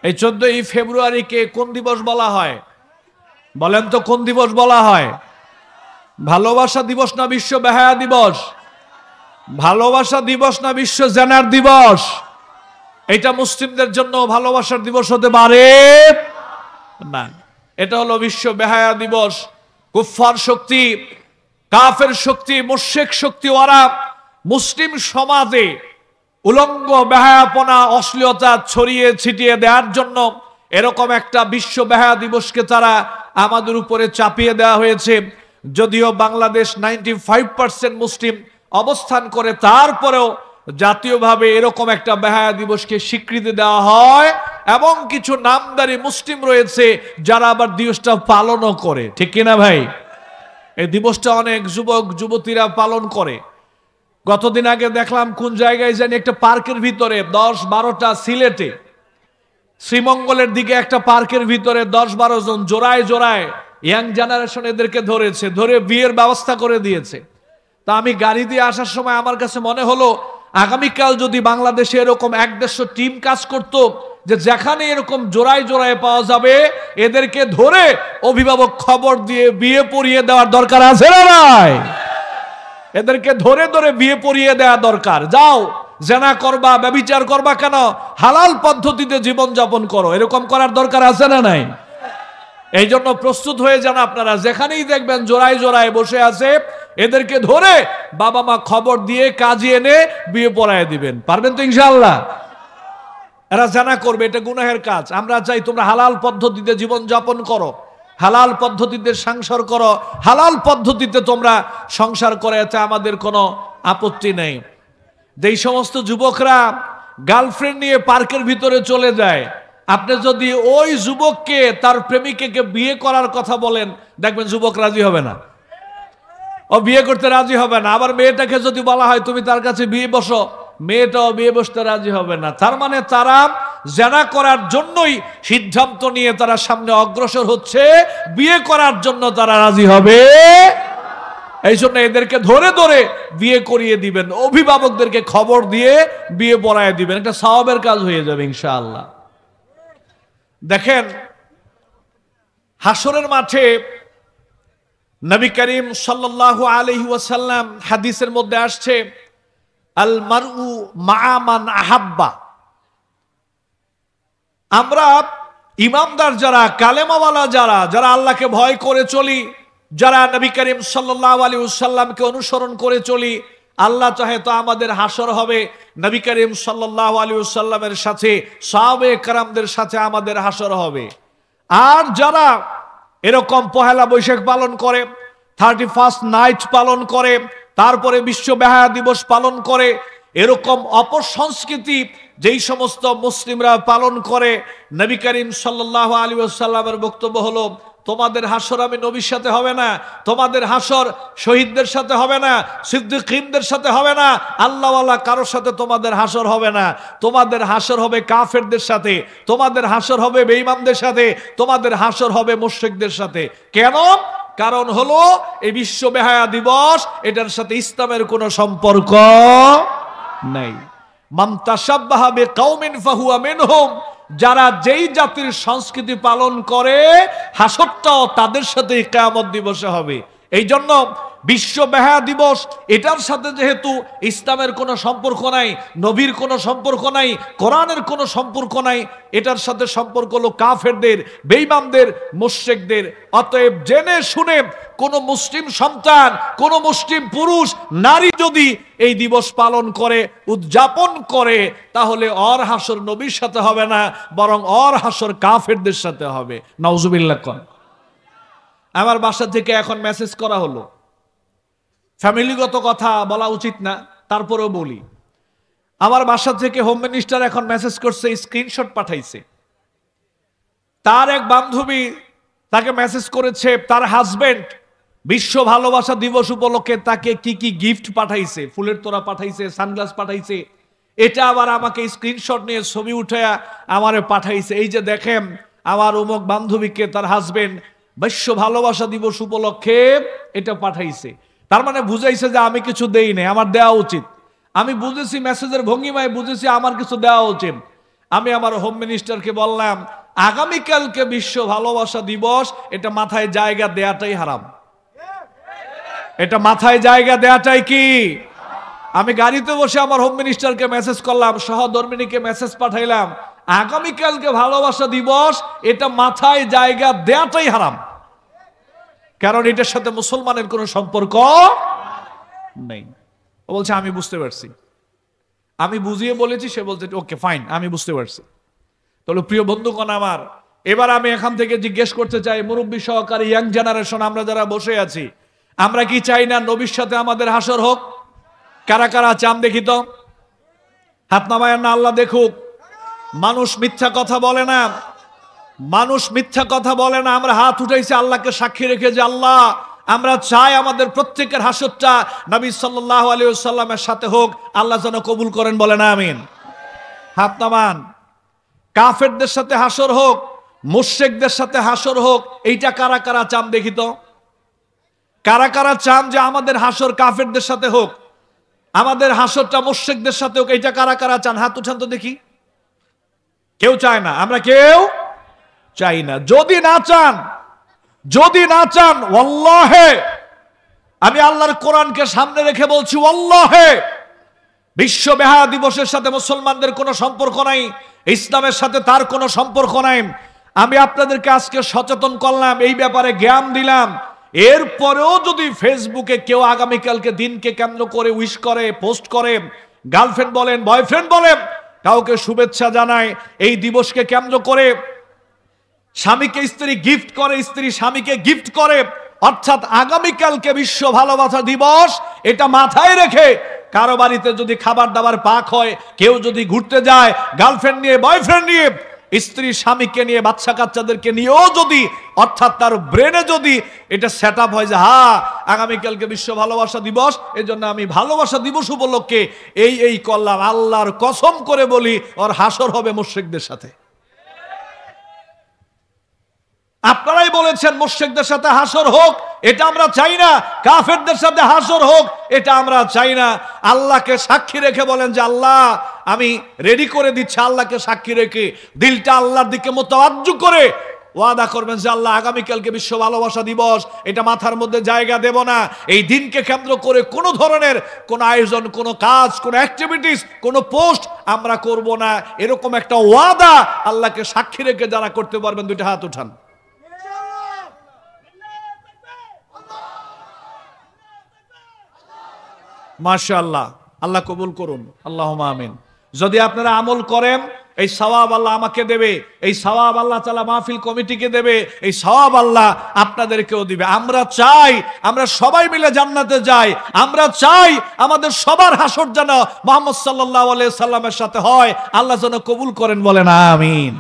এই 14ই ফেব্রুয়ারিকে কোন দিবস বলা হয়? বলেন তো কোন দিবস বলা হয়? ভালোবাসা দিবস না বিশ্ব বেহায়া দিবস? ভালোবাসা দিবস না বিশ্ব জেনার দিবস? এটা মুসলিমদের জন্য ভালোবাসার দিবস হতে পারে না। এটা হলো বিশ্ব বেহায়া দিবস। কুফফার শক্তি, কাফের শক্তি, মুশরিক শক্তি ওরা মুসলিম সমাজে উলঙ্গ বেহায়াপনা অশ্লীলতা ছড়িয়ে ছিটিয়ে দেওয়ার জন্য এরকম একটা বিশ্ব বেহায়া দিবসকে তারা আমাদের উপরে চাপিয়ে দেওয়া হয়েছে। যদিও বাংলাদেশ 95% মুসলিম অবস্থান করে, তারপরেও জাতীয়ভাবে এরকম একটা বেহায়া দিবসকে স্বীকৃতি দেওয়া হয় এবং কিছু নামদারি মুসলিম রয়েছে যারা আবার দিবসটা পালনও করে। ঠিক কিনা ভাই? এই দিবসটা অনেক যুবক যুবতীরা পালন করে। গতদিন আগে দেখলাম কোন জায়গায় জানি একটা পার্কের ভিতরে 10-12টা, সিলেটে শ্রীমঙ্গলের দিকে একটা পার্কের ভিতরে 10-12 জন জোড়ায় জোড়ায় ইয়াং জেনারেশন এদেরকে ধরেছে, ধরে বিয়ের ব্যবস্থা করে দিয়েছে। তা আমি গাড়ি দিয়ে আসার সময় আমার কাছে মনে হলো আগামীকাল যদি বাংলাদেশে এরকম 1-150 টিম কাজ করত, যে যেখানে এরকম জোড়ায় জোড়ায় পাওয়া যাবে এদেরকে ধরে অভিভাবক খবর দিয়ে বিয়ে পড়িয়ে দেওয়ার দরকার আছে না নাই? এদেরকে ধরে ধরে বিয়ে পড়িয়ে দেওয়া দরকার। যাও জেনা করবা, ব্যভিচার করবা কেন, হালাল পদ্ধতিতে জীবন যাপন করো, এরকম করার দরকার আছে না নাই? এই জন্য প্রস্তুত হয়ে যান আপনারা। যেখানেই দেখবেন জোড়ায় জোড়ায় বসে আছে এদেরকে ধরে বাবা মা খবর দিয়ে কাজে এনে বিয়ে পড়ায় দিবেন। পারবেন তো ইনশাআল্লাহ? এরা জানা করবে, এটা গুনাহের কাজ। আমরা চাই তোমরা হালাল পদ্ধতিতে জীবন যাপন করো, হালাল পদ্ধতিতে সংসার করো, হালাল পদ্ধতিতে তোমরা সংসার করে, এতে আমাদের কোনো আপত্তি নেই। যেই সমস্ত যুবকরা গার্লফ্রেন্ড নিয়ে পার্কের ভিতরে চলে যায়, আপনি যদি ওই যুবককে তার প্রেমিকাকে বিয়ে করার কথা বলেন, দেখবেন যুবক রাজি হবে না, ও বিয়ে করতে রাজি হবে না। আবার মেয়েটাকে যদি বলা হয় তুমি তার কাছে বিয়ে বসো, মেয়েটাও বিয়ে বসতে রাজি হবে না। তার মানে তারা জেনা করার জন্যই সিদ্ধান্ত নিয়ে তারা সামনে অগ্রসর হচ্ছে, বিয়ে করার জন্য তারা রাজি হবে। এই জন্য এদেরকে ধরে ধরে বিয়ে করিয়ে দিবেন, অভিভাবকদেরকে খবর দিয়ে বিয়ে পড়ায় দিবেন, একটা সওয়াবের কাজ হয়ে যাবে ইনশাআল্লাহ। দেখেন হাসরের মাঠে নবী করিম সাল্লাল্লাহু আলাইহি ওয়াসাল্লাম হাদিসের মধ্যে আসছে, আল মারউ মা মান আহাব্বা। আমরা ইমানদার যারা, কালেমাওয়ালা যারা, যারা আল্লাহকে ভয় করে চলি, যারা নবী করিম সাল্লাল্লাহু আলাইহি ওয়াসাল্লামকে অনুসরণ করে চলি, আল্লাহ চাহে তো আমাদের হাসর হবে নবী করিম সাল্লাল্লাহু আলাইহি ওয়াসাল্লামের সাথে, সাহাবে কেরামদের সাথে আমাদের হাসর হবে। আর যারা এরকম পহেলা বৈশাখ পালন করে, 31st নাইট পালন করে, তারপরে বিশ্ব বেহায়া দিবস পালন করে, এরকম অপসংস্কৃতি যেই সমস্ত মুসলিমরা পালন করে, নবী করিম সাল্লাল্লাহু আলাইহি ওয়াসাল্লামের বক্তব্য হলো তোমাদের হাসর আমি নবীর সাথে হবে না, তোমাদের হাসর শহীদদের সাথে হবে না, সিদ্দিকীনদের সাথে হবে না, আল্লাহওয়ালা কারোর সাথে তোমাদের হাসর হবে না। তোমাদের হাসর হবে কাফেরদের সাথে, তোমাদের হাসর হবে বেঈমানদের সাথে, তোমাদের হাসর হবে মুশরিকদের সাথে। কেন? কারণ হলো এই বিশ্ব বেহায়া দিবস, এটার সাথে ইসলামের কোনো সম্পর্ক নাই। মান তাশাব্বাহা বিকাউমিন ফাহুয়া মিনহুম। যারা যেই জাতির সংস্কৃতি পালন করে, হাসরটাও তাদের সাথে কিয়ামত দিবসে হবে। এই জন্য বিশ্ব বেহায়া দিবস, এটার সাথে যেহেতু ইসলামের কোনো সম্পর্ক নাই, নবীর কোনো সম্পর্ক নাই, কোরআনের কোনো সম্পর্ক নাই, এটার সাথে সম্পর্ক হলো কাফেরদের, বেঈমানদের, মুশরিকদের। অতএব জেনে শুনে কোনো মুসলিম সন্তান, কোনো মুসলিম পুরুষ নারী যদি এই দিবস পালন করে, উদযাপন করে, তাহলে ওর হাসর নবীর সাথে হবে না, বরং ওর হাসর কাফেরদের সাথে হবে। নাউজুবিল্লাহ। আমার বাসা থেকে এখন মেসেজ করা হলো, ফ্যামিলিগত কথা বলা উচিত না, তারপরেও বলি। আমার বাসা থেকে হোম মিনিস্টার এখন মেসেজ করছে, স্ক্রিনশট পাঠাইছে। তার এক বান্ধবী তাকে মেসেজ করেছে, তার হাজবেন্ড বিশ্ব ভালোবাসা দিবস উপলক্ষে তাকে কি কি গিফট পাঠাইছে, ফুলের তোড়া পাঠাইছে, সানগ্লাস পাঠাইছে। এটা আবার আমাকে স্ক্রিনশট নিয়ে ছবি উঠে আমারে পাঠাইছে। এই যে দেখেন আমার অমুক বান্ধবীকে তার হাজবেন্ড বিশ্ব ভালোবাসা দিবস উপলক্ষে এটা পাঠাইছে। তার মানে বুঝাইছে যে আমি কিছু দেই নাই, আমার দেওয়া উচিত। আমি বুঝেছি, মেসেজের ভঙ্গিমায় বুঝেছি আমার কিছু দেওয়া উচিত। আমি আমার হোম মিনিস্টারকে বললাম, আগামীকালকে বিশ্ব ভালোবাসা দিবস, এটা মাথায় জায়গা দেয়াটাই হারাম। এটা মাথায় জায়গা দেয়াটাই কি? আমি গাড়িতে বসে আমার হোম মিনিস্টারকে মেসেজ করলাম, সহধর্মিনীকে মেসেজ পাঠাইলাম, আগামীকালকে ভালোবাসা দিবস, এটা মাথায় জায়গা দেয়াটাই হারাম। কারণ এটার সাথে মুসলমানের কোনো সম্পর্ক নেই। ও বলছে আমি বুঝতে পারছি, আমি বুঝিয়ে বলেছি। সে বলছে ওকে ফাইন, আমি বুঝতে পারছি। তাহলে প্রিয় বন্ধুগণ আমার, এবার আমি এখান থেকে জিজ্ঞেস করতে চাই, মুরব্বী সহকারী ইয়াং জেনারেশন আমরা যারা বসে আছি, আমরা কি চাই না নবীর সাথে আমাদের হাসর হোক? কারা কারা চান দেখি তো, হাত নামায় না, আল্লাহ দেখুক। মানুষ মিথ্যা কথা বলে না, মানুষ মিথ্যা কথা বলে না। আমরা হাত উঠাইছি আল্লাহকে সাক্ষী রেখে যে আল্লাহ, আমরা চাই আমাদের প্রত্যেকের হাসরটা নবী সাল্লাল্লাহু আলাইহি ওয়াসাল্লামের সাথে হোক। আল্লাহ যেন কবুল করেন, বলেন আমিন। হাত নামান। কাফেরদের সাথে হাসর হোক, মুশরিকদের সাথে হাসর হোক, এইটা কারা কারা চান দেখি তো। কারা কারা চান যে আমাদের হাসর কাফেরদের সাথে হোক, আমাদের হাসরটা মুশরিকদের সাথে হোক? এইটা কারা কারা চান? হাত উঠান তো দেখি। কেউ চায় না, আমরা কেউ চাই না। যদি না চান, যদি না চান, ওয়াল্লাহে, আমি আল্লাহর কোরআনকে সামনে রেখে বলছি, ওয়াল্লাহে বিশ্ব বেহায়া দিবসের সাথে মুসলমানদের কোনো সম্পর্ক নাই, ইসলামের সাথে তার কোনো সম্পর্ক নাই। আমি আপনাদেরকে আজকে সচেতন করলাম, এই ব্যাপারে জ্ঞান দিলাম। এরপরেও যদি ফেসবুকে কেউ আগামীকালকে দিনকে কেন্দ্র করে উইশ করে, পোস্ট করে, গার্লফ্রেন্ড বলেন, বয়ফ্রেন্ড বলেন, কাউকে শুভেচ্ছা জানায়, এই দিবসকে কেন্দ্র করে স্বামীকে স্ত্রী গিফট করে, স্ত্রী স্বামীকে গিফট করে, অর্থাৎ আগামীকালকে বিশ্ব ভালোবাসা দিবস, এটা মাথায় রেখে কারো বাড়িতে যদি খাবার দাবার পাক হয়, কেউ যদি ঘুরতে যায় গার্লফ্রেন্ড নিয়ে, বয়ফ্রেন্ড নিয়ে, স্ত্রী স্বামীকে নিয়ে, বাচ্চা কাচ্চাদেরকে নিয়েও যদি, অর্থাৎ তার ব্রেনে যদি এটা সেট আপ হয় যে হ্যাঁ আগামীকালকে বিশ্ব ভালোবাসা দিবস, এই জন্য আমি ভালোবাসা দিবস উপলক্ষে এই করলাম, আল্লাহর কসম করে বলি ওর হাসর হবে মুশরিকদের সাথে। আপনারাই বলেছেন মুশরিকদের সাথে হাসর হোক, এটা আমরা চাই না। কাফেরদের সাথে হাসর হোক, এটা আমরা চাই না। আল্লাহকে সাক্ষী রেখে বলেন যে আল্লাহ, আমি রেডি করে দিচ্ছি। আল্লাহকে সাক্ষী রেখে দিলটা আল্লাহর দিকে মোতাওয়াজ্জু করে ওয়াদা করবেন যে আল্লাহ, আগামীকালকে বিশ্ব ভালোবাসা দিবস, এটা মাথার মধ্যে জায়গা দেব না। এই দিনকে কেন্দ্র করে কোনো ধরনের কোনো আয়োজন, কোনো কাজ, কোনো অ্যাক্টিভিটিস, কোনো পোস্ট আমরা করব না। এরকম একটা ওয়াদা আল্লাহকে সাক্ষী রেখে যারা করতে পারবেন, দুইটা হাত উঠান। মাশাআল্লাহ, আল্লাহ কবুল করুন, আল্লাহুম্মা আমিন। যদি আপনারা আমল করেন, এই সওয়াব আল্লাহ আমাকে দেবে, এই সওয়াব আল্লাহ তাআলা মাহফিল কমিটিকে দেবে, এই সওয়াব আল্লাহ আপনাদেরকেও দিবে। আমরা চাই আমরা সবাই মিলে জান্নাতে যাই। আমরা চাই আমাদের সবার হাসর যেন মুহাম্মদ সাল্লাল্লাহু আলাইহি সাল্লামের সাথে হয়। আল্লাহ যেন কবুল করেন, বলেন আমিন।